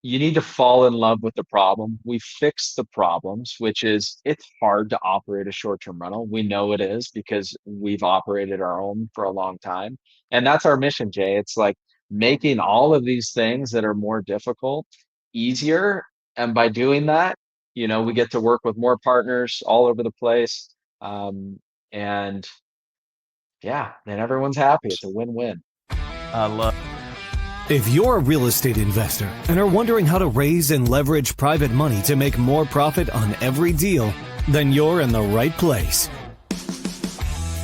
you need to fall in love with the problem. We fix the problems, which is it's hard to operate a short-term rental. We know it is because we've operated our own for a long time. And that's our mission, Jay. It's like making all of these things that are more difficult easier. And by doing that, we get to work with more partners all over the place. And yeah, then everyone's happy. It's a win-win. I love. If you're a real estate investor and are wondering how to raise and leverage private money to make more profit on every deal, then you're in the right place.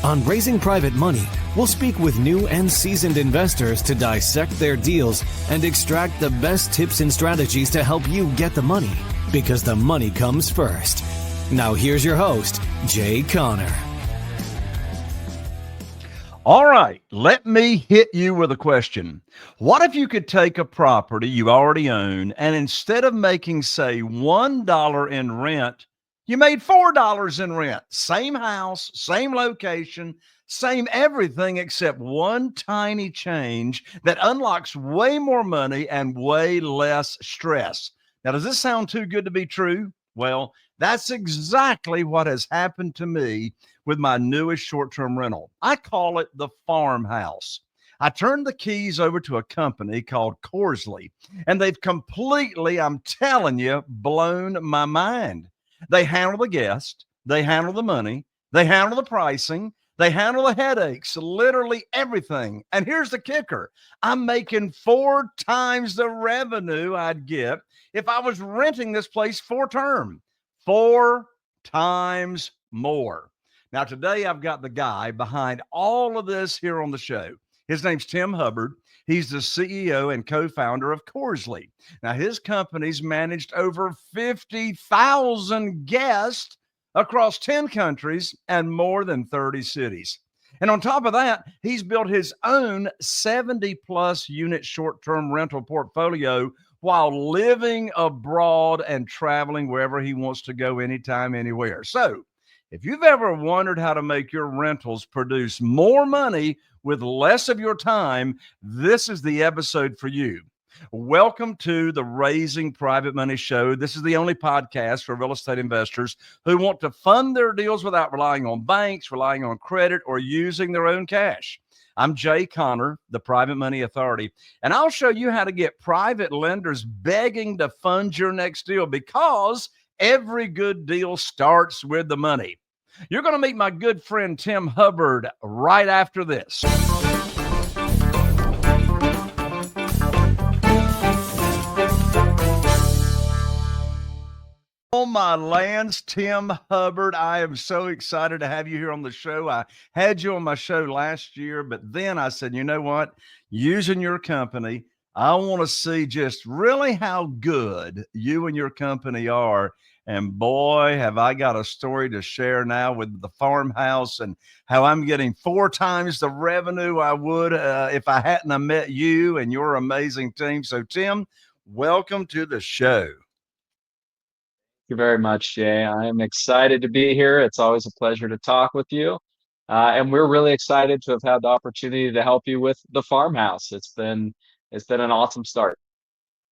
On Raising Private Money, we'll speak with new and seasoned investors to dissect their deals and extract the best tips and strategies to help you get the money, because the money comes first. Now here's your host, Jay Connor. All right, let me hit you with a question. What if you could take a property you already own and instead of making, say, $1 in rent, you made $4 in rent? Same house, same location, same everything except one tiny change that unlocks way more money and way less stress. Now, does this sound too good to be true? Well, that's exactly what has happened to me with my newest short-term rental. I call it the Farmhouse. I turned the keys over to a company called Corzly, and they've completely, I'm telling you, blown my mind. They handle the guest, they handle the money, they handle the pricing, they handle the headaches, literally everything. And here's the kicker. I'm making 4 times the revenue I'd get if I was renting this place for term. 4 times more. Now, today I've got the guy behind all of this here on the show. His name's Tim Hubbard. He's the CEO and co-founder of Corzly. Now, his company's managed over 50,000 guests across 10 countries and more than 30 cities. And on top of that, he's built his own 70-plus unit short-term rental portfolio while living abroad and traveling wherever he wants to go anytime, anywhere. So, if you've ever wondered how to make your rentals produce more money with less of your time, this is the episode for you. Welcome to the Raising Private Money Show. This is the only podcast for real estate investors who want to fund their deals without relying on banks, relying on credit, or using their own cash. I'm Jay Connor, the Private Money Authority, and I'll show you how to get private lenders begging to fund your next deal, because every good deal starts with the money. You're going to meet my good friend Tim Hubbard right after this. Oh, my lands, Tim Hubbard. I am so excited to have you here on the show. I had you on my show last year, but then I said, you know what? Using your company, I want to see just really how good you and your company are. And boy, have I got a story to share now with the Farmhouse and how I'm getting 4 times the revenue I would if I hadn't have met you and your amazing team. So, Tim, welcome to the show. You very much, Jay. I am excited to be here. It's always a pleasure to talk with you. And we're really excited to have had the opportunity to help you with the Farmhouse. It's been an awesome start.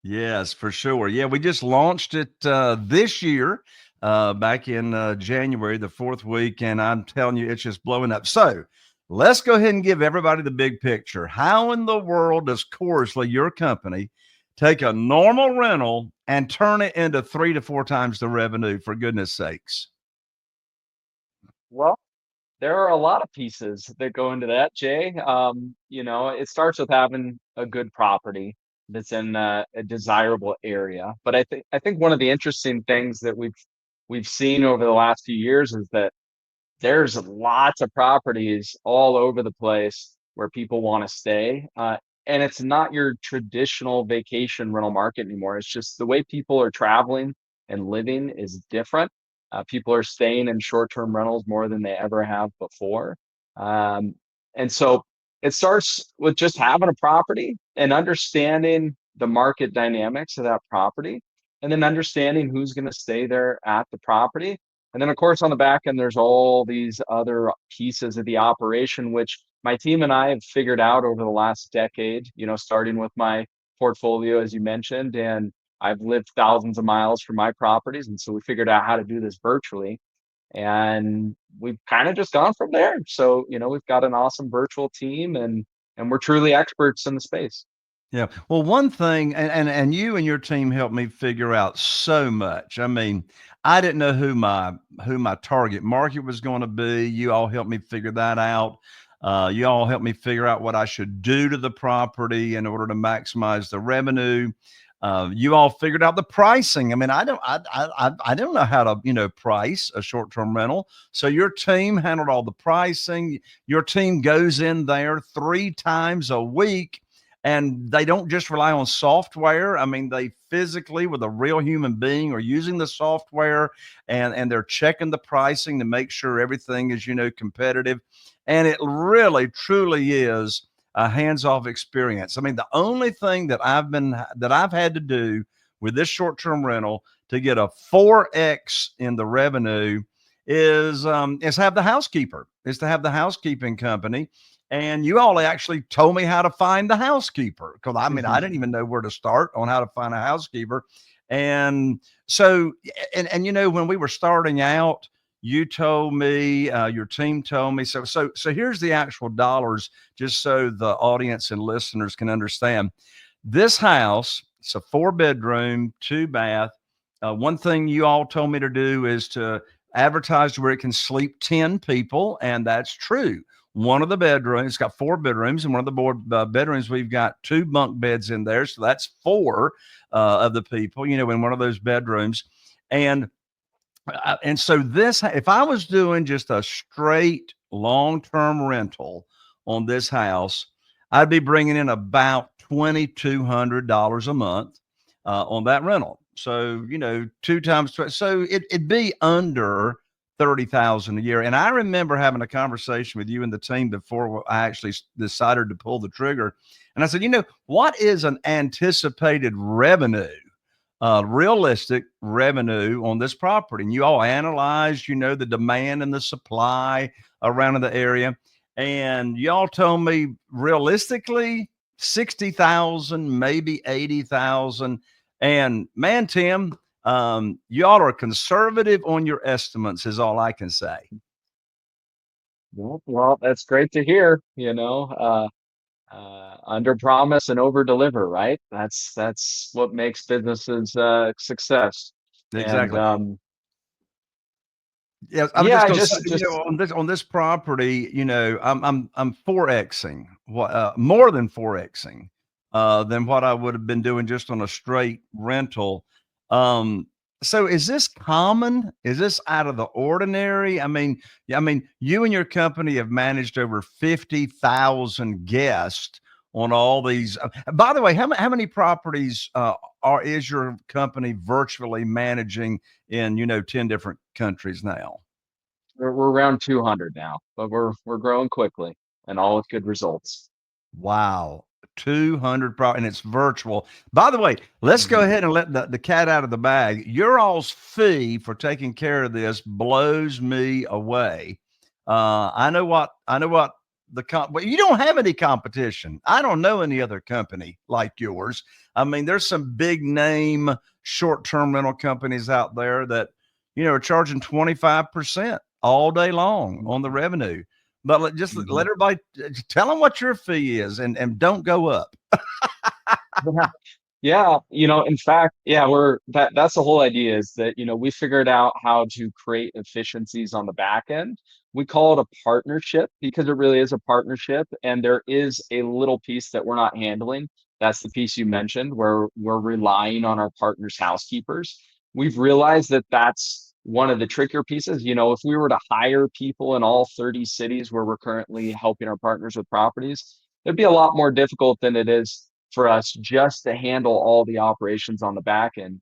Yes, for sure. Yeah, we just launched it this year, back in January, the 4th week, and I'm telling you, it's just blowing up. So let's go ahead and give everybody the big picture. How in the world does Corzly, your company, take a normal rental and turn it into 3 to 4 times the revenue, for goodness sakes? Well, there are a lot of pieces that go into that, Jay. It starts with having a good property that's in a desirable area. But I think one of the interesting things that we've seen over the last few years is that there's lots of properties all over the place where people want to stay. And it's not your traditional vacation rental market anymore. It's just the way people are traveling and living is different. People are staying in short-term rentals more than they ever have before. Um, and so it starts with just having a property and understanding the market dynamics of that property, and then understanding who's going to stay there at the property. And then, of course, on the back end, there's all these other pieces of the operation, which my team and I have figured out over the last decade, starting with my portfolio, as you mentioned. And I've lived thousands of miles from my properties, and so we figured out how to do this virtually, and we've kind of just gone from there. So, we've got an awesome virtual team, and we're truly experts in the space. Yeah. Well, one thing, and you and your team helped me figure out so much. I mean, I didn't know who my target market was going to be. You all helped me figure that out. You all helped me figure out what I should do to the property in order to maximize the revenue. You all figured out the pricing. I mean, I don't know how to price a short term rental. So your team handled all the pricing. Your team goes in there 3 times a week, and they don't just rely on software. I mean, they physically, with a real human being, are using the software, and they're checking the pricing to make sure everything is competitive. And it really truly is a hands-off experience. I mean, the only thing that I've had to do with this short-term rental to get a 4x in the revenue is have the housekeeper, is to have the housekeeping company. And you all actually told me how to find the housekeeper, because I mean, I didn't even know where to start on how to find a housekeeper. And so, and when we were starting out, you told me, your team told me. So here's the actual dollars, just so the audience and listeners can understand. This house, it's a 4-bedroom, 2-bath. One thing you all told me to do is to advertise where it can sleep 10 people, and that's true. One of the bedrooms, it's got 4 bedrooms, and one of the bedrooms, we've got 2 bunk beds in there. So that's 4 of the people, in one of those bedrooms. And so this, if I was doing just a straight long-term rental on this house, I'd be bringing in about $2,200 a month on that rental. So, 2 times, so it'd be under 30,000 a year. And I remember having a conversation with you and the team before I actually decided to pull the trigger. And I said, what is an anticipated revenue, realistic revenue on this property? And you all analyzed, the demand and the supply around in the area. And y'all told me realistically 60,000, maybe 80,000. And man, Tim, y'all are conservative on your estimates, is all I can say. Well, that's great to hear. Under promise and over deliver, right? That's what makes businesses success. And Exactly. Yeah, I was yeah, just I going to say, just on this property, I'm 4xing, more than 4xing than what I would have been doing just on a straight rental. Um, so is this common? Is this out of the ordinary? I mean, yeah, I mean, you and your company have managed over 50,000 guests on all these. By the way, how many properties is your company virtually managing in 10 different countries now? we're around 200 now, but we're growing quickly and all with good results. Wow. 200 and it's virtual. By the way, let's go Mhm. ahead and let the cat out of the bag. Your all's fee for taking care of this blows me away. I know what well, you don't have any competition. I don't know any other company like yours. I mean, there's some big name short-term rental companies out there that, are charging 25% all day long on the revenue. But just let Mhm. everybody tell them what your fee is, and don't go up. Yeah. Yeah, in fact, yeah, that's the whole idea, is that, we figured out how to create efficiencies on the back end. We call it a partnership because it really is a partnership, and there is a little piece that we're not handling. That's the piece you mentioned, where we're relying on our partners' housekeepers. We've realized that that's one of the trickier pieces. If we were to hire people in all 30 cities where we're currently helping our partners with properties, it'd be a lot more difficult than it is for us just to handle all the operations on the back end.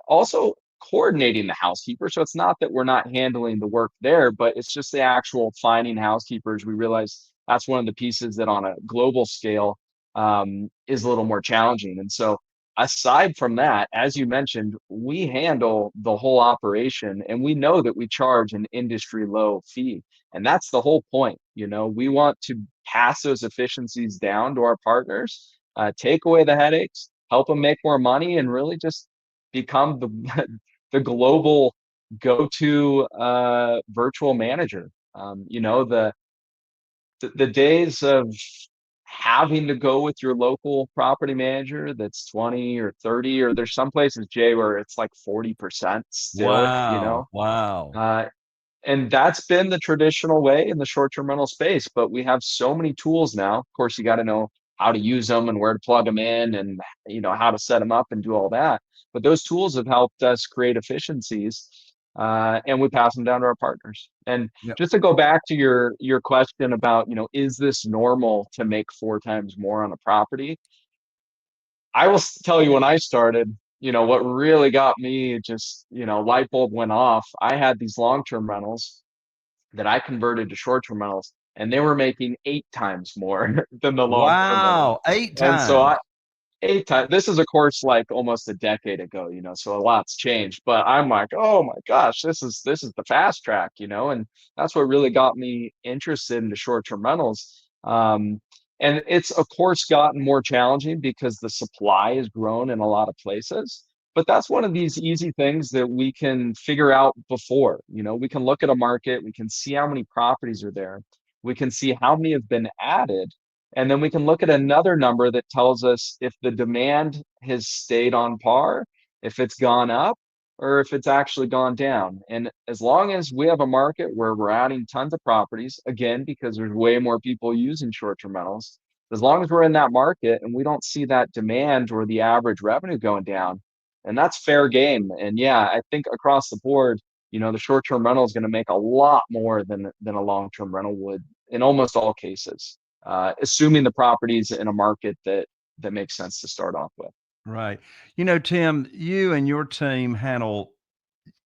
Also, coordinating the housekeeper. So it's not that we're not handling the work there, but it's just the actual finding housekeepers. We realize that's one of the pieces that on a global scale is a little more challenging. And so, aside from that, as you mentioned, we handle the whole operation, and we know that we charge an industry low fee. And that's the whole point. We want to pass those efficiencies down to our partners, take away the headaches, help them make more money, and really just become the the global go-to virtual manager. The days of having to go with your local property manager that's 20 or 30, or there's some places, Jay, where it's like 40% still, Wow. Wow. uh, and that's been the traditional way in the short-term rental space. But we have so many tools now. Of course, you got to know how to use them and where to plug them in, and how to set them up and do all that. But those tools have helped us create efficiencies, and we pass them down to our partners. And Yep. just to go back to your question about, is this normal to make 4 times more on a property? I will tell you, when I started, what really got me, just, light bulb went off. I had these long-term rentals that I converted to short-term rentals, and they were making 8 times more than the long-term rental. Wow. Eight And so times. 8 times. This is, of course, like almost a decade ago, so a lot's changed. But I'm like, oh my gosh, this is the fast track, and that's what really got me interested into short-term rentals. And it's, of course, gotten more challenging because the supply has grown in a lot of places. But that's one of these easy things that we can figure out before. We can look at a market, we can see how many properties are there, we can see how many have been added, and then we can look at another number that tells us if the demand has stayed on par, if it's gone up, or if it's actually gone down. And as long as we have a market where we're adding tons of properties, again, because there's way more people using short-term rentals, as long as we're in that market and we don't see that demand or the average revenue going down, and that's fair game. And yeah, I think across the board, the short-term rental is going to make a lot more than a long-term rental would in almost all cases, assuming the property's in a market that makes sense to start off with. Right. Tim, you and your team handle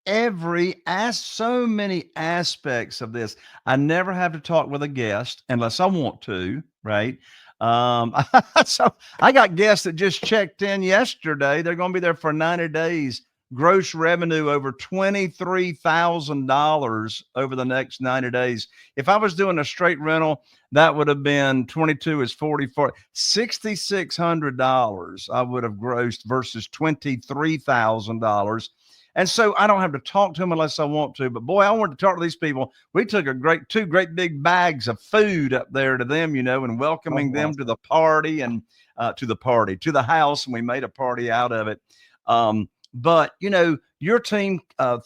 so many aspects of this. I never have to talk with a guest unless I want to, right? Um, so I got guests that just checked in yesterday. They're going to be there for 90 days. Gross revenue over $23,000 over the next 90 days. If I was doing a straight rental, that would have been 22 is 44, $6,600 I would have grossed versus $23,000. And so I don't have to talk to them unless I want to. But boy, I wanted to talk to these people. We took two great big bags of food up there to them, and welcoming Oh, them to the party and to the house. And we made a party out of it. But your team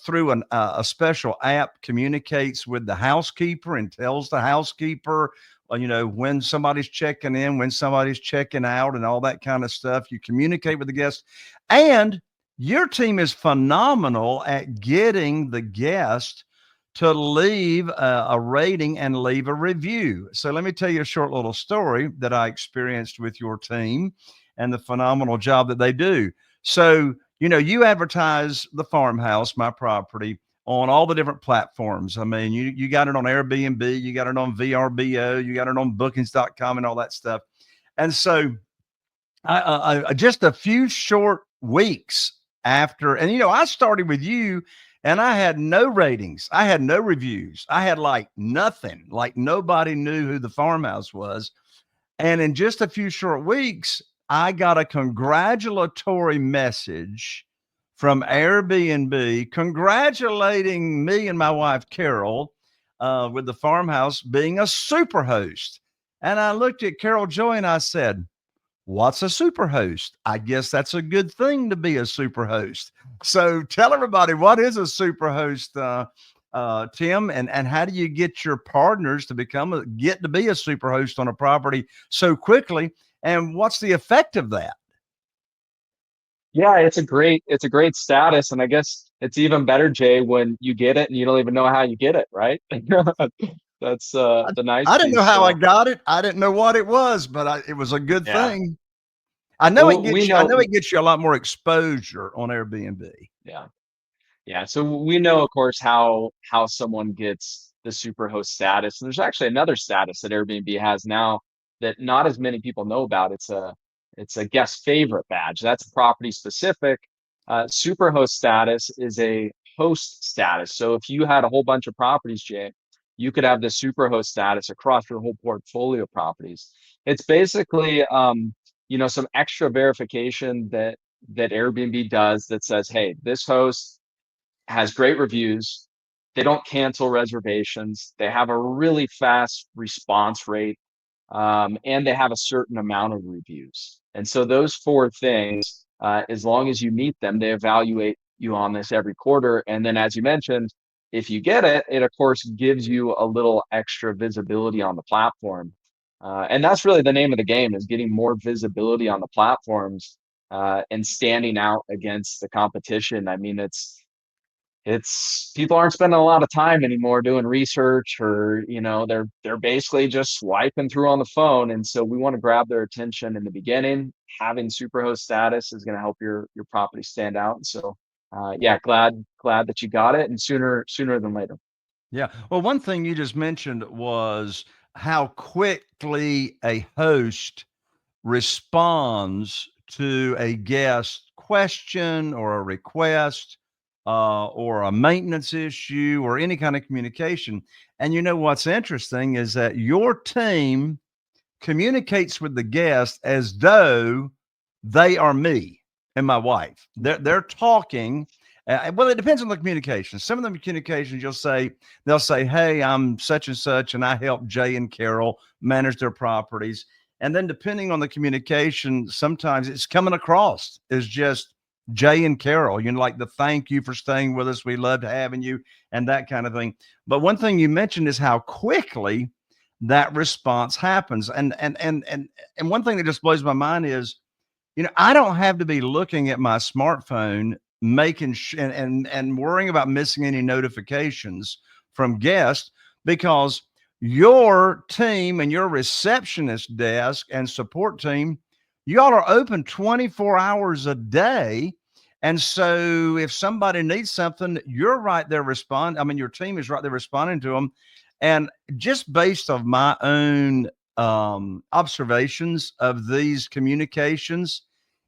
through a special app communicates with the housekeeper and tells the housekeeper, when somebody's checking in, when somebody's checking out, and all that kind of stuff. You communicate with the guests, and your team is phenomenal at getting the guest to leave a rating and leave a review. So let me tell you a short little story that I experienced with your team and the phenomenal job that they do. So, you advertise the Farmhouse, my property, on all the different platforms. I mean, you got it on Airbnb, you got it on VRBO, you got it on bookings.com and all that stuff. And so I just a few short weeks after, and I started with you and I had no ratings. I had no reviews. I had like nothing, like nobody knew who the Farmhouse was. And in just a few short weeks, I got a congratulatory message from Airbnb congratulating me and my wife, Carol, with the Farmhouse being a Superhost. And I looked at Carol Joy and I said, what's a Superhost? I guess that's a good thing to be a Superhost. So tell everybody, what is a Superhost, Tim, and how do you get your partners to get to be a Superhost on a property so quickly? And what's the effect of that? Yeah, it's a great status, and I guess it's even better, Jay, when you get it and you don't even know how you get it, right? That's the nice I didn't know piece. how I So got it. I didn't know what it was, but it was a good yeah, thing. I know it well, we gets you. I know. know it gets you a lot more exposure on Airbnb. Yeah. Yeah, so we know, of course, how someone gets the superhost status. And there's actually another status that Airbnb has now that not as many people know about. It's a guest favorite badge. That's property specific. Superhost status is a host status. So if you had a whole bunch of properties, Jay, you could have the superhost status across your whole portfolio of properties. It's basically, some extra verification that Airbnb does that says, hey, this host has great reviews. They don't cancel reservations. They have a really fast response rate, and they have a certain amount of reviews. And so those four things, as long as you meet them, they evaluate you on this every quarter. And then, as you mentioned, if you get it, it of course gives you a little extra visibility on the platform. And that's really the name of the game, is getting more visibility on the platforms, and standing out against the competition. I mean, it's people aren't spending a lot of time anymore doing research, or they're basically just swiping through on the phone. And so we want to grab their attention in the beginning. Having Superhost status is going to help your property stand out. And so yeah, glad that you got it, and sooner than later. Yeah. Well, one thing you just mentioned was how quickly a host responds to a guest question or a request, or a maintenance issue or any kind of communication. And what's interesting is that your team communicates with the guest as though they are me and my wife. They're talking. Well, it depends on the communication. Some of the communications they'll say, "Hey, I'm such and such, and I help Jay and Carol manage their properties." And then depending on the communication, sometimes it's coming across as just Jay and Carol, like the thank you for staying with us. We loved having you, and that kind of thing. But one thing you mentioned is how quickly that response happens. And one thing that just blows my mind is, I don't have to be looking at my smartphone, and worrying about missing any notifications from guests, because your team and your receptionist desk and support team, you all are open 24 hours a day. And so if somebody needs something, you're right there your team is right there responding to them. And just based on my own observations of these communications,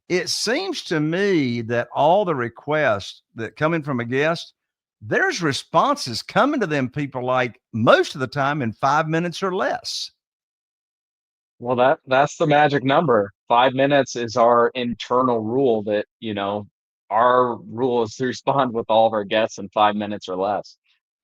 it seems to me that all the requests that come in from a guest, there's responses coming to them people, like, most of the time in 5 minutes or less. Well, that's the magic number. 5 minutes is our internal rule, that our rule is to respond with all of our guests in 5 minutes or less.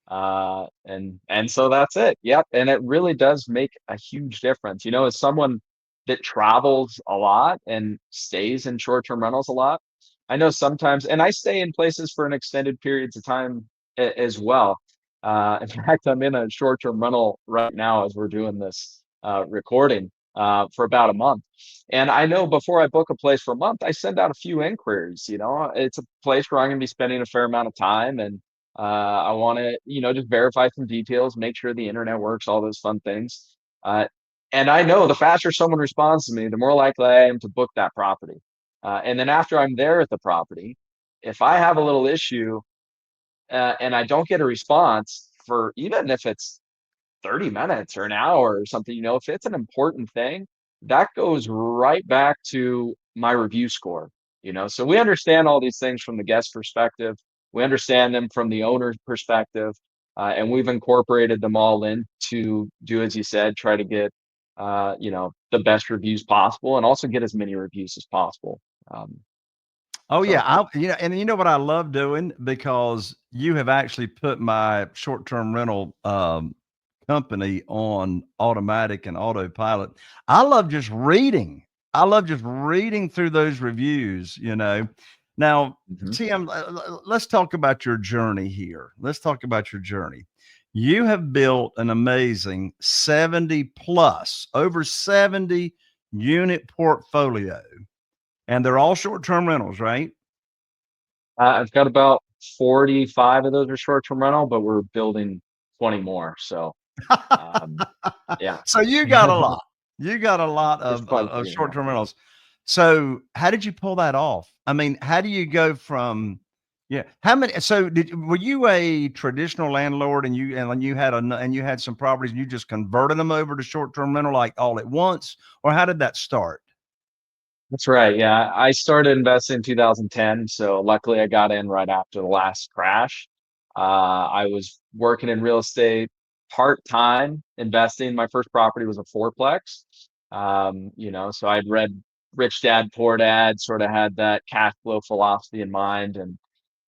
And so that's it. Yep. And it really does make a huge difference. As someone that travels a lot and stays in short-term rentals a lot, I know sometimes, and I stay in places for an extended periods of time as well. In fact, I'm in a short-term rental right now as we're doing this recording, for about a month. And I know before I book a place for a month, I send out a few inquiries. It's a place where I'm going to be spending a fair amount of time, and I want to, just verify some details, make sure the internet works, all those fun things. And I know the faster someone responds to me, the more likely I am to book that property. And then after I'm there at the property, if I have a little issue, and I don't get a response for, even if it's 30 minutes or an hour or something, if it's an important thing, that goes right back to my review score. So we understand all these things from the guest perspective. We understand them from the owner's perspective. And we've incorporated them all in to do, as you said, try to get, the best reviews possible, and also get as many reviews as possible. Oh So yeah, and you know what I love doing, because you have actually put my short-term rental company on automatic and autopilot. I love just reading. I love just reading through those reviews. Now, mhm. Tim, let's talk about your journey here. Let's talk about your journey. You have built an amazing 70 plus, over 70 unit portfolio, and they're all short-term rentals, right? I've got about 45 of those are short-term rental, but we're building 20 more. So um, yeah, So you got a lot. You got a lot there's of, quite a few. Yeah. short-term rentals. So how did you pull that off? I mean, how do you go from, yeah, how many, so were you a traditional landlord, and you had some properties and you just converted them over to short-term rental, like, all at once, or how did that start? That's right. Yeah, I started investing in 2010, so luckily I got in right after the last crash. I was working in real estate part-time investing. My first property was a fourplex. So I'd read rich dad, poor dad, sort of had that cash flow philosophy in mind. And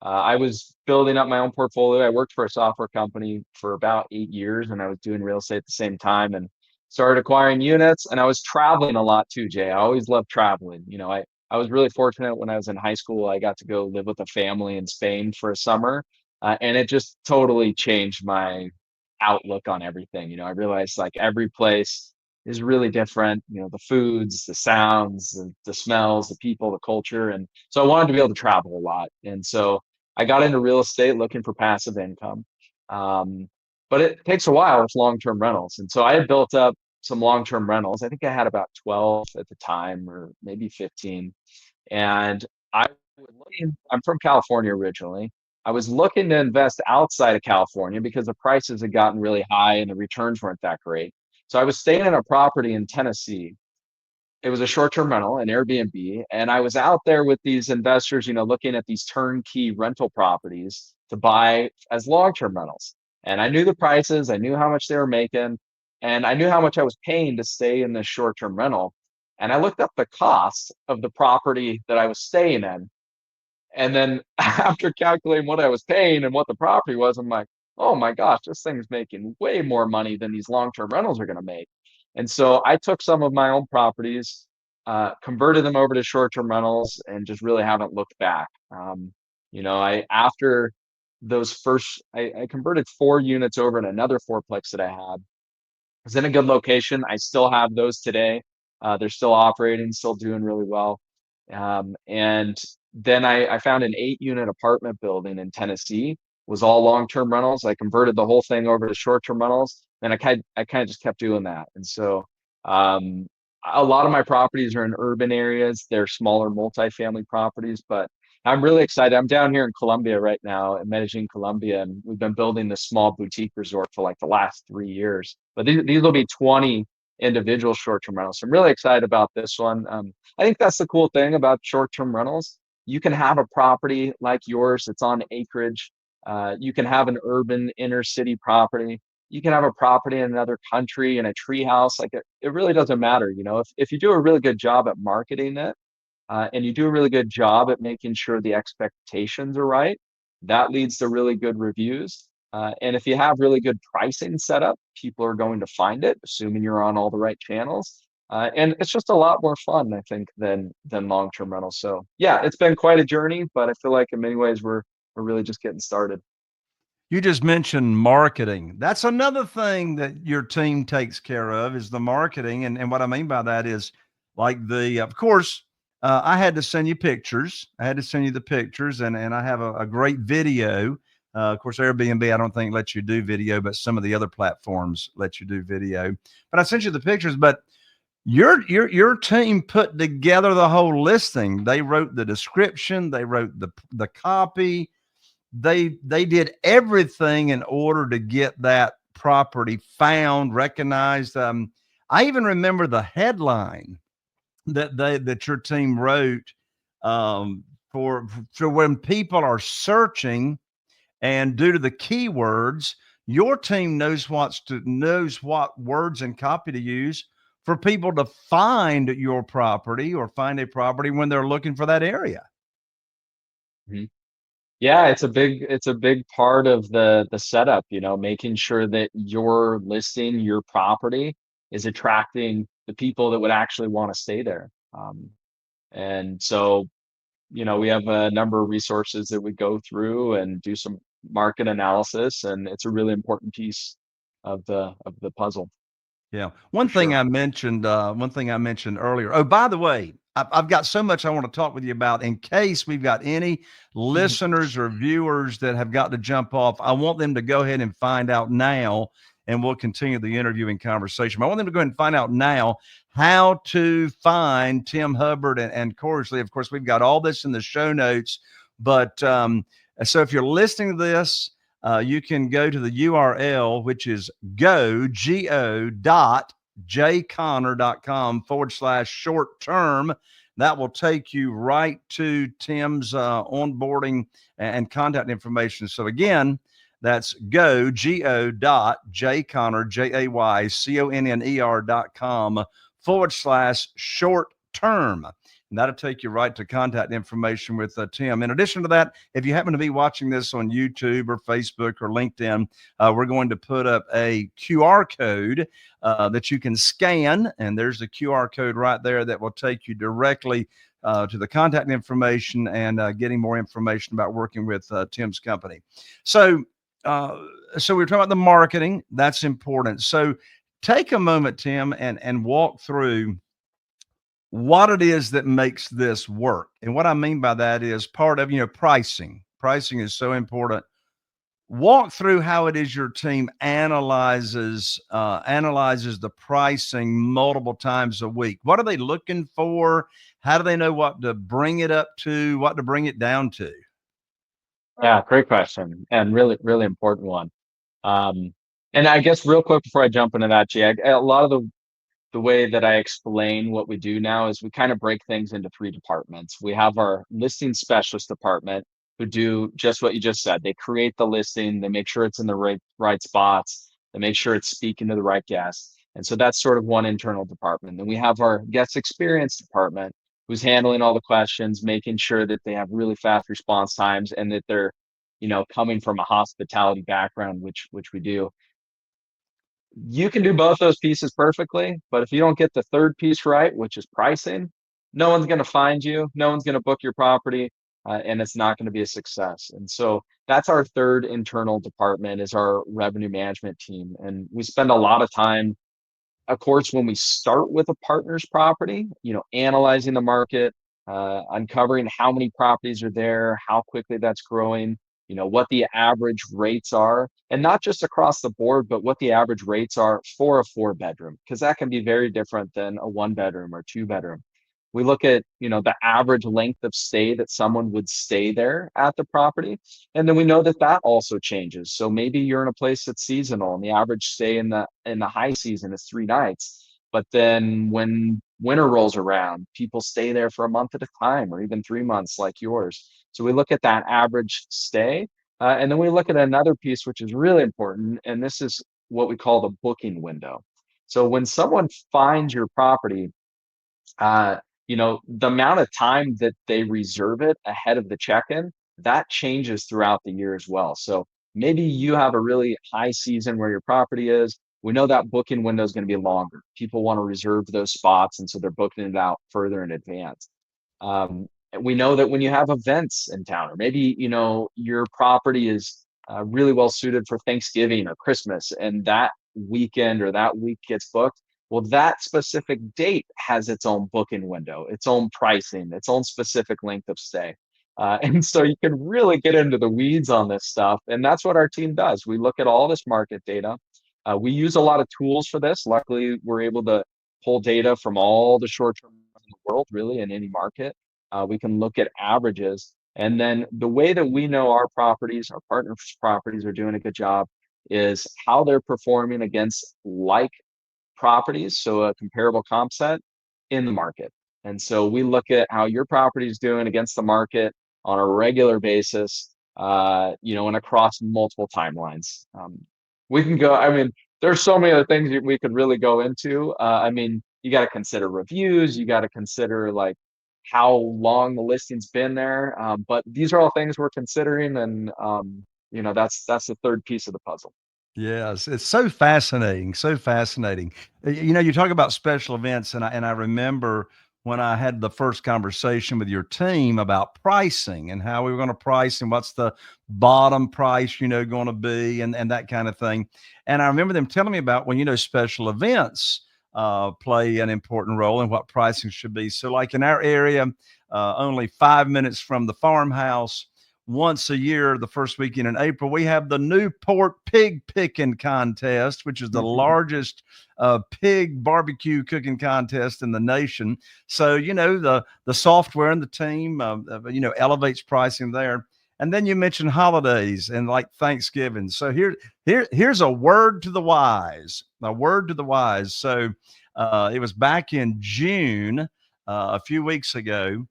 I was building up my own portfolio. I worked for a software company for about 8 years, and I was doing real estate at the same time, and started acquiring units. And I was traveling a lot too, Jay. I always loved traveling. I was really fortunate when I was in high school. I got to go live with a family in Spain for a summer, and it just totally changed my outlook on everything. I realized like every place is really different. The foods, the sounds, the smells, the people, the culture. And so I wanted to be able to travel a lot. And so I got into real estate looking for passive income. Um, but it takes a while with long-term rentals. And so I had built up some long-term rentals. I think I had about 12 at the time, or maybe 15. And I was looking, I'm from California originally. I was looking to invest outside of California because the prices had gotten really high and the returns weren't that great. So I was staying in a property in Tennessee. It was a short-term rental, an Airbnb, and I was out there with these investors, looking at these turnkey rental properties to buy as long-term rentals. And I knew the prices, I knew how much they were making, and I knew how much I was paying to stay in this short-term rental. And I looked up the cost of the property that I was staying in, and then after calculating what I was paying and what the property was, I'm like, oh my gosh, this thing's making way more money than these long-term rentals are going to make. And so I took some of my own properties, converted them over to short-term rentals, and just really haven't looked back. I after those first, I converted 4 units over in another fourplex that I had. It was in a good location. I still have those today. They're still operating, still doing really well. And then I found an 8 unit apartment building in Tennessee, was all long-term rentals. I converted the whole thing over to short-term rentals, and I kind of just kept doing that. And so um, a lot of my properties are in urban areas. They're smaller multifamily properties, but I'm really excited. I'm down here in Colombia right now, in Medellin, Colombia, and we've been building this small boutique resort for like the last 3 years. But these will be 20 individual short-term rentals. So I'm really excited about this one. I think that's the cool thing about short-term rentals. You can have a property like yours that's on acreage. You can have an urban inner city property. You can have a property in another country in a tree house. Like it really doesn't matter. If you do a really good job at marketing it, and you do a really good job at making sure the expectations are right, that leads to really good reviews. And if you have really good pricing set up, people are going to find it, assuming you're on all the right channels. And it's just a lot more fun, I think, than long-term rentals. So yeah, it's been quite a journey, but I feel like in many ways we're really just getting started. You just mentioned marketing. That's another thing that your team takes care of is the marketing. And what I mean by that is like of course, I had to send you pictures. I had to send you the pictures and I have a great video. Of course, Airbnb, I don't think lets you do video, but some of the other platforms let you do video. But I sent you the pictures, but your team put together the whole listing. They wrote the description, they wrote the copy, they did everything in order to get that property found, recognized. I even remember the headline that your team wrote um, for when people are searching, and due to the keywords, your team knows knows what words and copy to use for people to find your property or find a property when they're looking for that area. Mhm. Yeah, it's a big part of the setup, making sure that your listing, your property is attracting the people that would actually want to stay there. And so, we have a number of resources that we go through and do some market analysis, and it's a really important piece of the puzzle Yeah. for sure. One thing I mentioned earlier. Oh, by the way, I've got so much I want to talk with you about in case we've got any Mhm. listeners or viewers that have got to jump off. I want them to go ahead and find out now, and we'll continue the interviewing conversation. I want them to go ahead and find out now how to find Tim Hubbard and Corzly. Of course, we've got all this in the show notes, but so if you're listening to this, you can go to the URL, which is go.jconnor.com/short term. That will take you right to Tim's onboarding and contact information. So again, that's go.jconnor.com/short term. And that'll take you right to contact information with Tim. In addition to that, if you happen to be watching this on YouTube or Facebook or LinkedIn, we're going to put up a QR code that you can scan. And there's a QR code right there that will take you directly to the contact information and getting more information about working with Tim's company. So we're talking about the marketing. That's important. So take a moment, Tim, and walk through what it is that makes this work. And what I mean by that is part of, pricing. Pricing is so important. Walk through how it is your team analyzes the pricing multiple times a week. What are they looking for? How do they know what to bring it up to, what to bring it down to? Yeah, great question, and really, really important one. Um, and I guess real quick before I jump into that, Jay, a lot of the way that I explain what we do now is we kind of break things into three departments. We have our listing specialist department who do just what you just said. They create the listing, they make sure it's in the right spots, they make sure it's speaking to the right guests. And so that's sort of one internal department. Then we have our guest experience department who's handling all the questions, making sure that they have really fast response times and that they're, coming from a hospitality background, which we do. You can do both those pieces perfectly, but if you don't get the third piece right, which is pricing, no one's going to find you, no one's going to book your property, and it's not going to be a success. And so that's our third internal department is our revenue management team. And we spend a lot of time, of course, when we start with a partner's property, analyzing the market, uncovering how many properties are there, how quickly that's growing, what the average rates are, and not just across the board, but what the average rates are for a 4-bedroom, because that can be very different than a 1-bedroom or 2-bedroom. We look at, the average length of stay that someone would stay there at the property. And then we know that that also changes. So maybe you're in a place that's seasonal and the average stay in the high season is 3 nights. But then when winter rolls around, people stay there for a month at a time or even 3 months like yours. So we look at that average stay. And then we look at another piece, which is really important. And this is what we call the booking window. So when someone finds your property, the amount of time that they reserve it ahead of the check-in, that changes throughout the year as well. So maybe you have a really high season where your property is. We know that booking window is going to be longer. People want to reserve those spots, and so they're booking it out further in advance. We know that when you have events in town, or maybe your property is really well suited for Thanksgiving or Christmas, and that weekend or that week gets booked. Well, that specific date has its own booking window, its own pricing, its own specific length of stay. And so you can really get into the weeds on this stuff. And that's what our team does. We look at all this market data. We use a lot of tools for this. Luckily, we're able to pull data from all the short-term in the world, really, in any market. We can look at averages. And then the way that we know our properties, our partners' properties are doing a good job is how they're performing against like properties, so a comparable comp set in the market. And so we look at how your property is doing against the market on a regular basis, and across multiple timelines. We can go, there's so many other things we could really go into. You got to consider reviews, you got to consider like how long the listing's been there. But these are all things we're considering. And, that's the third piece of the puzzle. Yes, it's so fascinating, so fascinating. You talk about special events, and I remember when I had the first conversation with your team about pricing and how we were going to price and what's the bottom price, going to be, and that kind of thing. And I remember them telling me about when special events play an important role in what pricing should be. So, like in our area, only 5 minutes from the Farmhouse. Once a year, the first weekend in April, we have the Newport Pig Picking Contest, which is the largest pig barbecue cooking contest in the nation. So, the software and the team, elevates pricing there. And then you mentioned holidays and like Thanksgiving. So here's a word to the wise, a word to the wise. So it was back in June, a few weeks ago.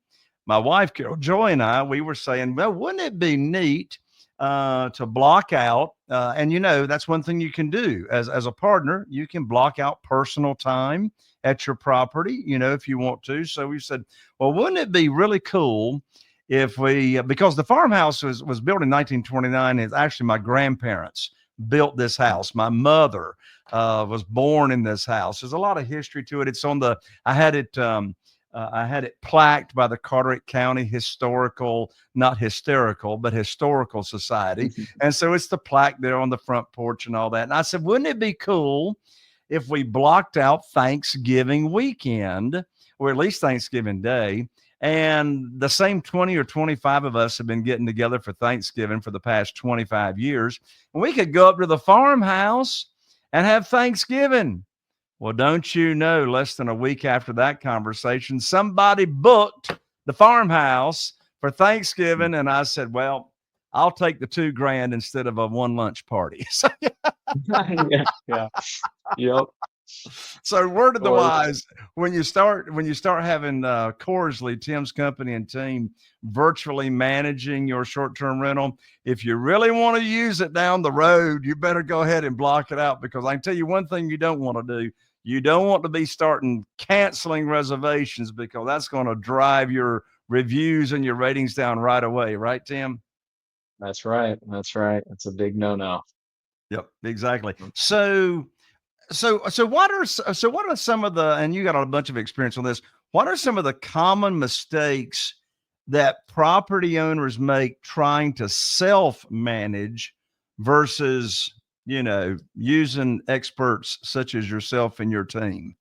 My wife, Carol Joy, and I, we were saying, well, wouldn't it be neat to block out And that's one thing you can do as a partner. You can block out personal time at your property, if you want to. So we said, well, wouldn't it be really cool if we, because the farmhouse was built in 1929. It's actually my grandparents built this house. My mother was born in this house. There's a lot of history to it. It's on the, I had it plaqued by the Carteret County Historical, not hysterical, but Historical Society. And so it's the plaque there on the front porch and all that. And I said, wouldn't it be cool if we blocked out Thanksgiving weekend, or at least Thanksgiving Day, and the same 20 or 25 of us have been getting together for Thanksgiving for the past 25 years, and we could go up to the farmhouse and have Thanksgiving. Well, don't you know, less than a week after that conversation, somebody booked the farmhouse for Thanksgiving. And I said, well, I'll take the $2,000 instead of a one lunch party. Yeah, yeah, yep. So word of the Or wise, when you start having Corzly, Tim's company and team, virtually managing your short-term rental, if you really want to use it down the road, you better go ahead and block it out, because I can tell you one thing you don't want to do. You don't want to be starting canceling reservations, because that's going to drive your reviews and your ratings down right away. Right, Tim? that's right. That's right. It's a big no-no. Yep, exactly. So what are some of the, and you got a bunch of experience on this, what are some of the common mistakes that property owners make trying to self-manage versus, using experts such as yourself and your team?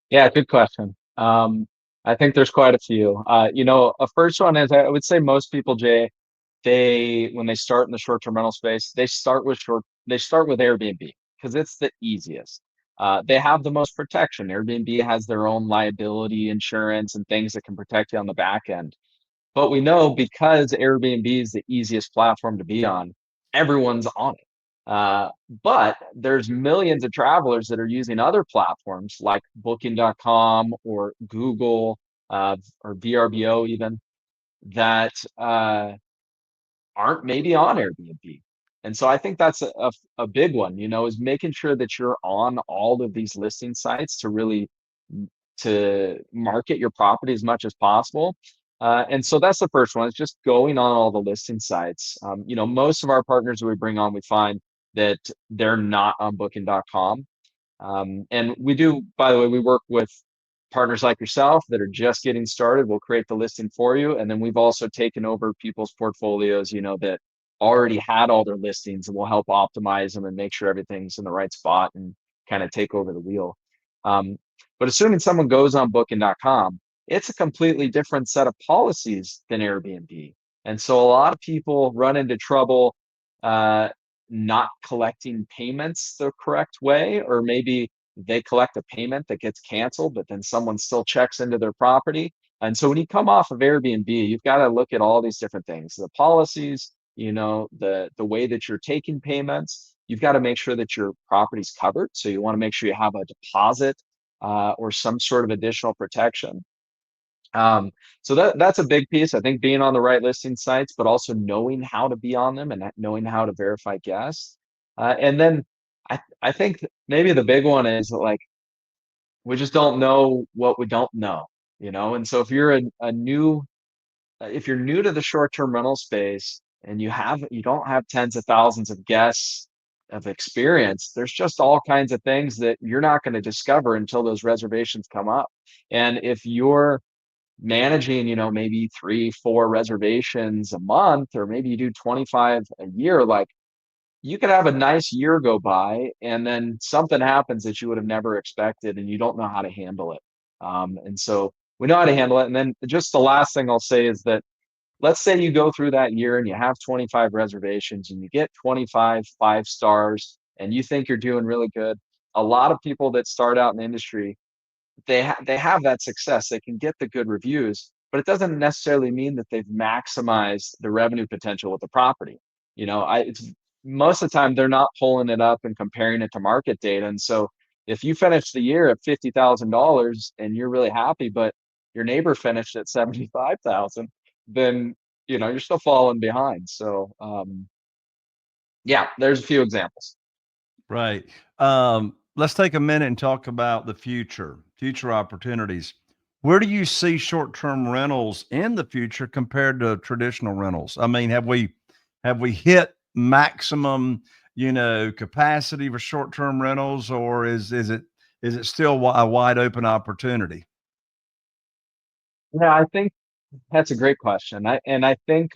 Yeah, good question. I think there's quite a few. A first one is, I would say most people, Jay, when they start in the short-term rental space, they start with Airbnb because it's the easiest. They have the most protection. Airbnb has their own liability insurance and things that can protect you on the back end. But we know, because Airbnb is the easiest platform to be on, everyone's on it. But there's millions of travelers that are using other platforms like Booking.com or Google, or VRBO even, that aren't maybe on Airbnb. And so I think that's a big one, is making sure that you're on all of these listing sites to really to market your property as much as possible. And so that's the first one. It's just going on all the listing sites. Most of our partners that we bring on, we find that they're not on booking.com. And we do, by the way, we work with partners like yourself that are just getting started. We'll create the listing for you. And then we've also taken over people's portfolios, that already had all their listings, and we'll help optimize them and make sure everything's in the right spot and kind of take over the wheel. But assuming someone goes on booking.com, it's a completely different set of policies than Airbnb. And so a lot of people run into trouble not collecting payments the correct way, or maybe they collect a payment that gets canceled, but then someone still checks into their property. And so when you come off of Airbnb, you've got to look at all these different things, the policies, the way that you're taking payments. You've got to make sure that your property's covered. So you want to make sure you have a deposit or some sort of additional protection. So that's a big piece. I think being on the right listing sites, but also knowing how to be on them and knowing how to verify guests. And then I think maybe the big one is, like, we just don't know what we don't know, And so if you're if you're new to the short-term rental space and you don't have tens of thousands of guests of experience, there's just all kinds of things that you're not going to discover until those reservations come up. And if you're managing, maybe 3-4 reservations a month, or maybe you do 25 a year, like, you could have a nice year go by and then something happens that you would have never expected and you don't know how to handle it. And so we know how to handle it. And then just the last thing I'll say is that, let's say you go through that year and you have 25 reservations and you get 25 5 stars and you think you're doing really good. A lot of people that start out in the industry, they have that success. They can get the good reviews, but it doesn't necessarily mean that they've maximized the revenue potential with the property. It's most of the time they're not pulling it up and comparing it to market data. And so if you finish the year at $50,000 and you're really happy, but your neighbor finished at 75,000, then you're still falling behind. So Yeah, there's a few examples. Right. Let's take a minute and talk about the future opportunities. Where do you see short-term rentals in the future compared to traditional rentals? I mean, have we hit maximum, capacity for short-term rentals, or is it still a wide open opportunity? Yeah, I think that's a great question. I think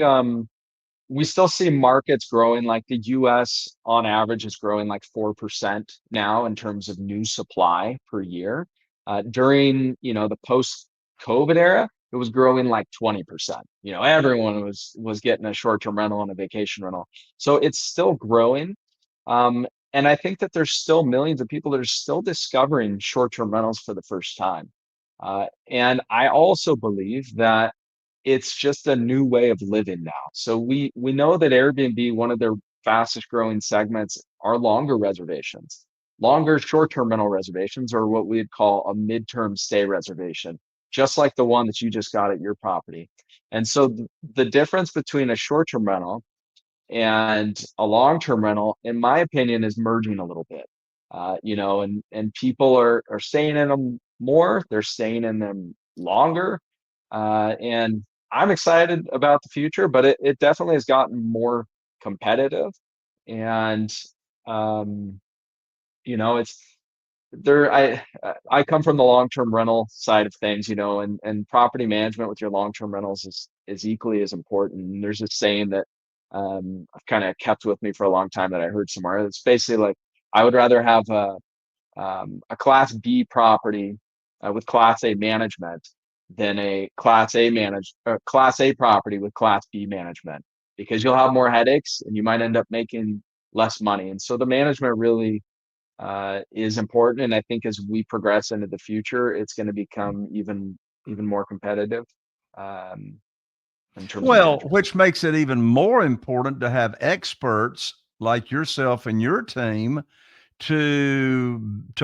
we still see markets growing. Like the US on average is growing like 4% now in terms of new supply per year. During, the post-COVID era, it was growing like 20%. Everyone was getting a short-term rental and a vacation rental. So it's still growing. And I think that there's still millions of people that are still discovering short-term rentals for the first time. And I also believe that it's just a new way of living now. So we know that Airbnb, one of their fastest growing segments are longer reservations. Longer short-term rental reservations, or what we'd call a midterm stay reservation, just like the one that you just got at your property. And so the difference between a short-term rental and a long-term rental, in my opinion, is merging a little bit. And people are staying in them more, they're staying in them longer. And I'm excited about the future, but it definitely has gotten more competitive. And it's there. I come from the long-term rental side of things, and property management with your long-term rentals is equally as important. And there's a saying that I've kind of kept with me for a long time that I heard somewhere. It's basically like I would rather have a Class B property with Class A management than a Class A property with Class B management, because you'll have more headaches and you might end up making less money. And so the management really is important. And I think as we progress into the future, it's going to become even more competitive um, in terms of Well, management. which makes it even more important to have experts like yourself and your team to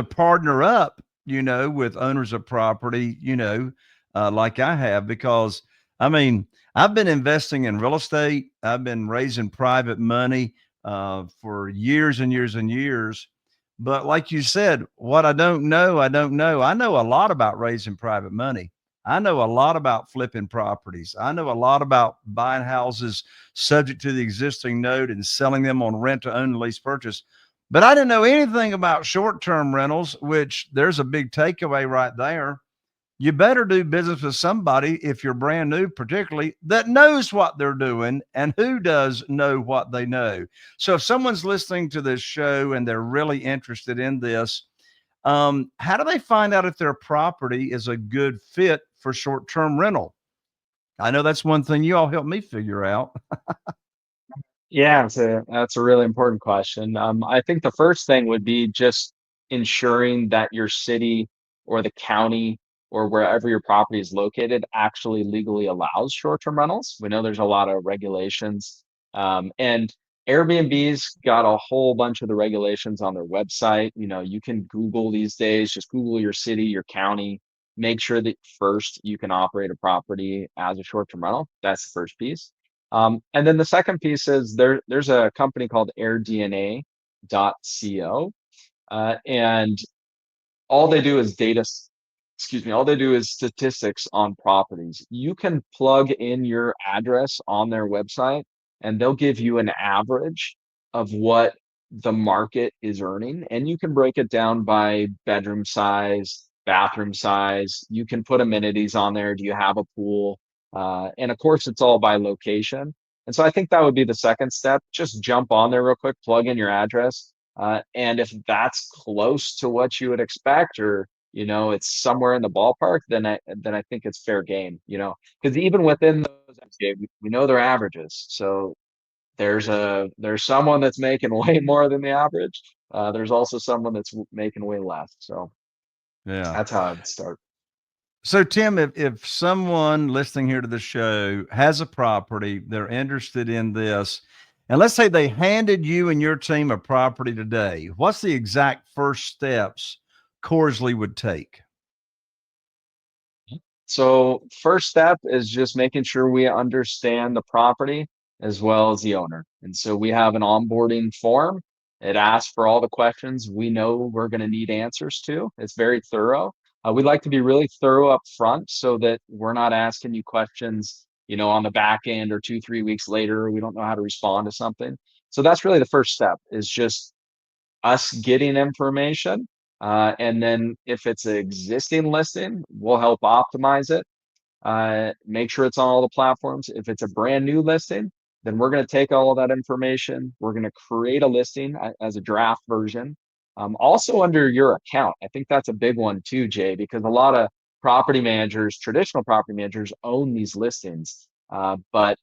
partner up, with owners of property, like I have, because I mean, I've been investing in real estate. I've been raising private money for years and years and years. But like you said, what I don't know, I don't know. I know a lot about raising private money. I know a lot about flipping properties. I know a lot about buying houses subject to the existing note and selling them on rent to own lease purchase. But I didn't know anything about short term rentals, which there's a big takeaway right there. You better do business with somebody, if you're brand new, particularly, that knows what they're doing. And who does know what they know? So if someone's listening to this show and they're really interested in this, how do they find out if their property is a good fit for short term rental? I know that's one thing you all help me figure out. Yeah, that's a really important question. I think the first thing would be just ensuring that your city or the county or wherever your property is located actually legally allows short-term rentals. We know there's a lot of regulations, and Airbnb's got a whole bunch of the regulations on their website. You can Google these days, just Google your city, your county, make sure that first you can operate a property as a short-term rental. That's the first piece. And then the second piece is there's a company called airdna.co. And all they do is all they do is statistics on properties. You can plug in your address on their website and they'll give you an average of what the market is earning. And you can break it down by bedroom size, bathroom size. You can put amenities on there. Do you have a pool? And of course, it's all by location. And so I think that would be the second step. Just jump on there real quick, plug in your address. And if that's close to what you would expect, or it's somewhere in the ballpark, then I think it's fair game. Because even within those MCA, we know their averages. So there's someone that's making way more than the average. There's also someone that's making way less. So Yeah. that's how I'd start. So, Tim, if someone listening here to the show has a property, they're interested in this, and let's say they handed you and your team a property today, what's the exact first steps Corzly would take? So first step is just making sure we understand the property. as well as the owner. And so we have an onboarding form. It asks for all the questions we know we're going to need answers to. It's very thorough. We'd like to be really thorough up front so that we're not asking you questions, on the back end or 2, 3 weeks later, we don't know how to respond to something. So that's really the first step, is just us getting information. And then if it's an existing listing, we'll help optimize it, make sure it's on all the platforms. If it's a brand new listing, then we're going to take all of that information. We're going to create a listing as a draft version, also under your account. I think that's a big one too, Jay, because a lot of property managers, traditional property managers, own these listings, but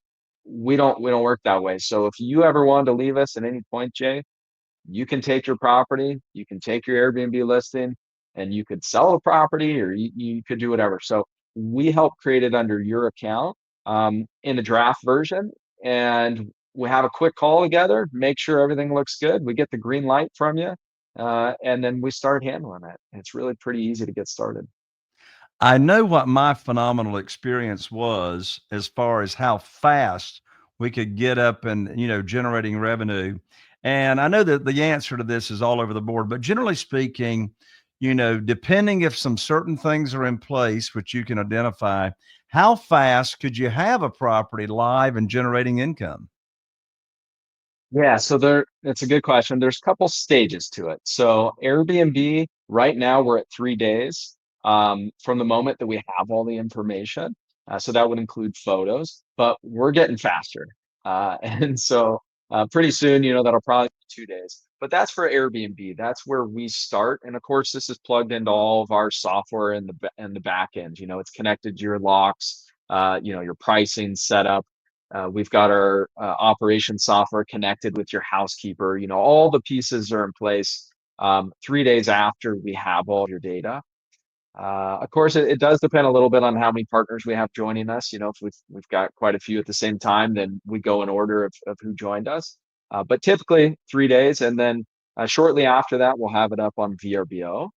we don't work that way. So if you ever wanted to leave us at any point, Jay, you can take your property, you can take your Airbnb listing, and you could sell the property, or you could do whatever. So we help create it under your account, in the draft version. And we have a quick call together, make sure everything looks good. We get the green light from you, and then we start handling it. It's really pretty easy to get started. I know what my phenomenal experience was as far as how fast we could get up and, generating revenue. And I know that the answer to this is all over the board, but generally speaking, depending if some certain things are in place, which you can identify, how fast could you have a property live and generating income? Yeah, so it's a good question. There's a couple stages to it. So Airbnb, right now we're at 3 days, from the moment that we have all the information. So that would include photos, but we're getting faster. And so pretty soon, that'll probably be 2 days. But that's for Airbnb. That's where we start. And of course, this is plugged into all of our software in the back end. It's connected to your locks, your pricing setup. We've got our operation software connected with your housekeeper. All the pieces are in place, 3 days after we have all your data. Of course, it does depend a little bit on how many partners we have joining us. If we've got quite a few at the same time, then we go in order of who joined us. But typically 3 days, and then shortly after that, we'll have it up on VRBO.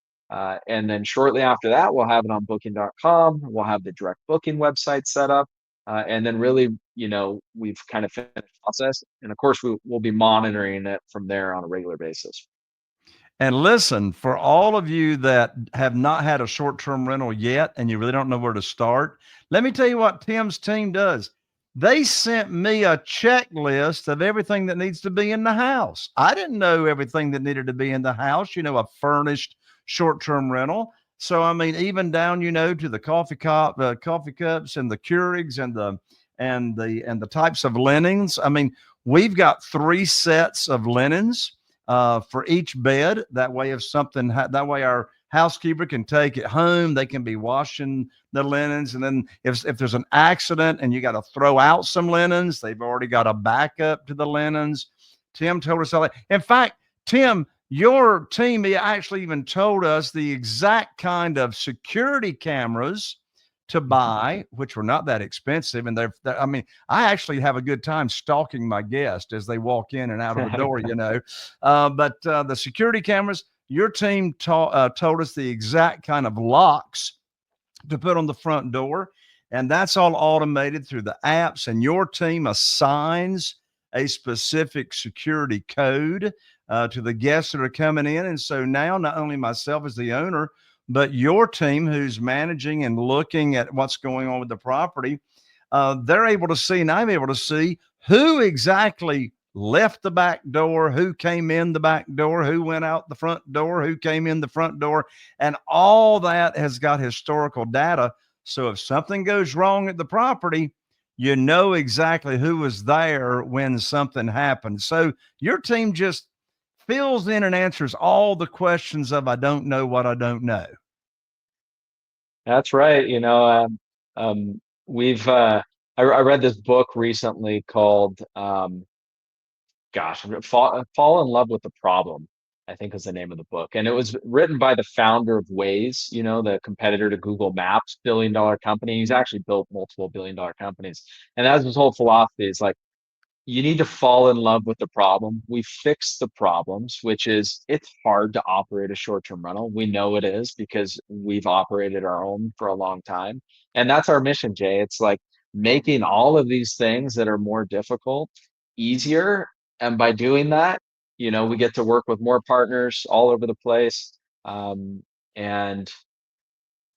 And then shortly after that, we'll have it on Booking.com. We'll have the direct booking website set up. And then really, we've kind of finished the process. And of course, we'll be monitoring it from there on a regular basis. And listen, for all of you that have not had a short-term rental yet and you really don't know where to start, let me tell you what Tim's team does. They sent me a checklist of everything that needs to be in the house. I didn't know everything that needed to be in the house, a furnished short-term rental. So I mean, even down, to the coffee cups and the Keurigs and the types of linens. I mean, we've got 3 sets of linens for each bed. That way, that way our housekeeper can take it home. They can be washing the linens. And then if there's an accident and you got to throw out some linens, they've already got a backup to the linens. Tim told us all that. In fact, Tim, your team actually even told us the exact kind of security cameras to buy, which were not that expensive. And I mean, I actually have a good time stalking my guests as they walk in and out of the door, But the security cameras, your team told us the exact kind of locks to put on the front door. And that's all automated through the apps. And your team assigns a specific security code to the guests that are coming in. And so now not only myself as the owner, but your team who's managing and looking at what's going on with the property, they're able to see, and I'm able to see who exactly left the back door, who came in the back door, who went out the front door, who came in the front door. And all that has got historical data. So if something goes wrong at the property, you know exactly who was there when something happened. So your team just fills in and answers all the questions of I don't know what I don't know. That's right. We've I read this book recently called Fall in Love with the Problem, I think is the name of the book. And it was written by the founder of Waze, the competitor to Google Maps, billion-dollar company. He's actually built multiple billion-dollar companies. And that's his whole philosophy is like, you need to fall in love with the problem. We fix the problems, which is it's hard to operate a short-term rental. We know it is because we've operated our own for a long time. And that's our mission, Jay. It's like making all of these things that are more difficult easier. And by doing that, we get to work with more partners all over the place. And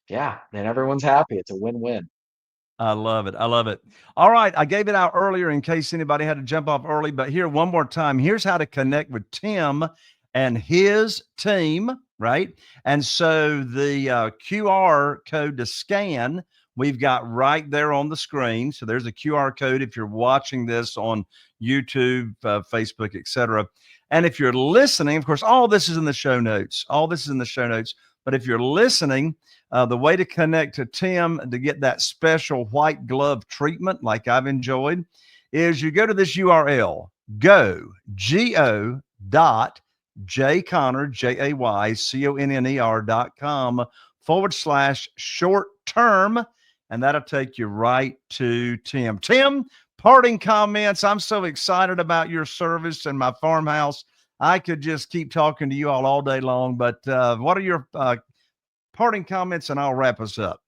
yeah, then everyone's happy. It's a win-win. I love it. I love it. All right. I gave it out earlier in case anybody had to jump off early, but here one more time. Here's how to connect with Tim and his team, right? And so the QR code to scan, we've got right there on the screen. So there's a QR code if you're watching this on YouTube, Facebook, etc. And if you're listening, of course, all this is in the show notes. All this is in the show notes. But if you're listening, the way to connect to Tim to get that special white glove treatment like I've enjoyed is you go to this URL, go dot jayconner, JAYCONNER.com/short term. And that'll take you right to Tim. Tim, parting comments. I'm so excited about your service and my farmhouse. I could just keep talking to you all day long, but what are your parting comments, and I'll wrap us up.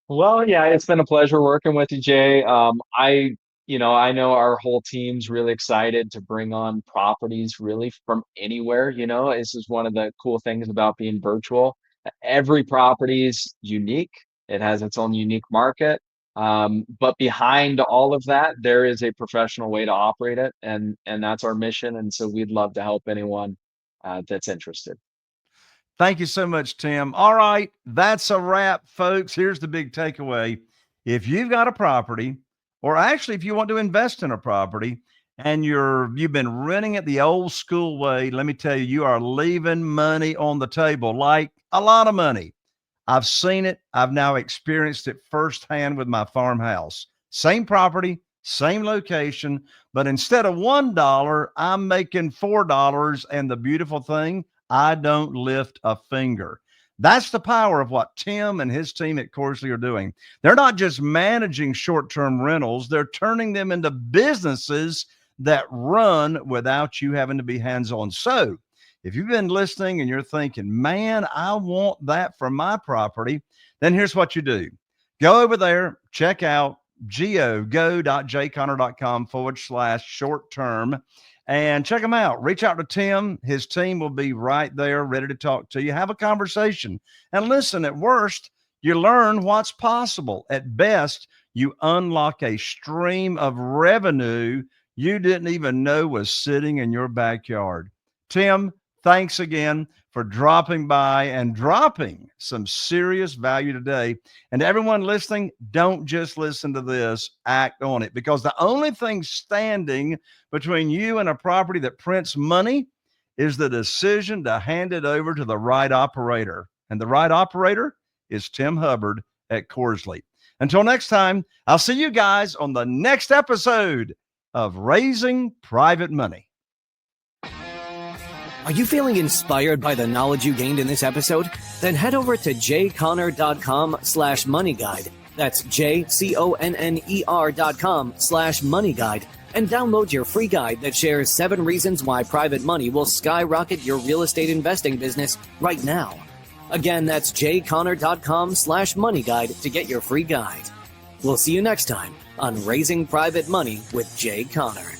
Well, yeah, it's been a pleasure working with you, Jay. I know our whole team's really excited to bring on properties really from anywhere. This is one of the cool things about being virtual. Every property is unique. It has its own unique market. But behind all of that, there is a professional way to operate it, and that's our mission. And so we'd love to help anyone that's interested. Thank you so much, Tim. All right, that's a wrap, folks. Here's the big takeaway. If you've got a property, or actually if you want to invest in a property and you've been renting it the old school way, let me tell you, you are leaving money on the table, like a lot of money. I've seen it. I've now experienced it firsthand with my farmhouse. Same property, same location, but instead of $1, I'm making $4. And the beautiful thing, I don't lift a finger. That's the power of what Tim and his team at Corzly are doing. They're not just managing short-term rentals, they're turning them into businesses that run without you having to be hands-on. So if you've been listening and you're thinking, man, I want that for my property, then here's what you do. Go over there, check out go.jayconner.com/short term. And check them out. Reach out to Tim. His team will be right there ready to talk to you. Have a conversation. And listen, at worst, you learn what's possible. At best, you unlock a stream of revenue you didn't even know was sitting in your backyard. Tim, thanks again for dropping by and dropping some serious value today. And to everyone listening, don't just listen to this, act on it, because the only thing standing between you and a property that prints money is the decision to hand it over to the right operator. And the right operator is Tim Hubbard at Corzly. Until next time, I'll see you guys on the next episode of Raising Private Money. Are you feeling inspired by the knowledge you gained in this episode? Then head over to jayconner.com/moneyguide. That's JCONNER.com/moneyguide and download your free guide that shares 7 reasons why private money will skyrocket your real estate investing business right now. Again, that's jayconner.com/moneyguide to get your free guide. We'll see you next time on Raising Private Money with Jay Conner.